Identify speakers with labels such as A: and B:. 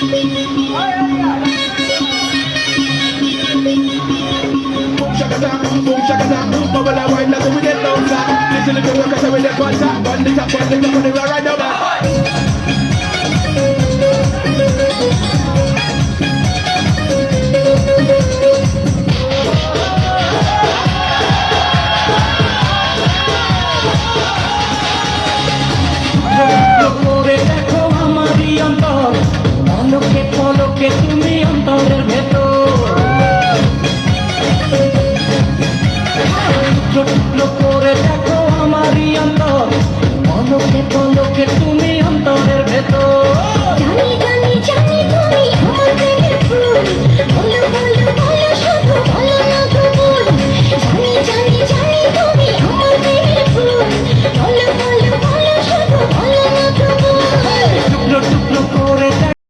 A: Boom shaka down, bubble and wine like we get down flat. Listen to the workers with the butter, bun it up, and the right down there.
B: করে দেখো আমারই অন্তর, পলকে পলকে তুমি অন্তরের ভেতর। টুকরো টুকরো করে দেখো আমারই অন্তর, পলকে পলকে তুমি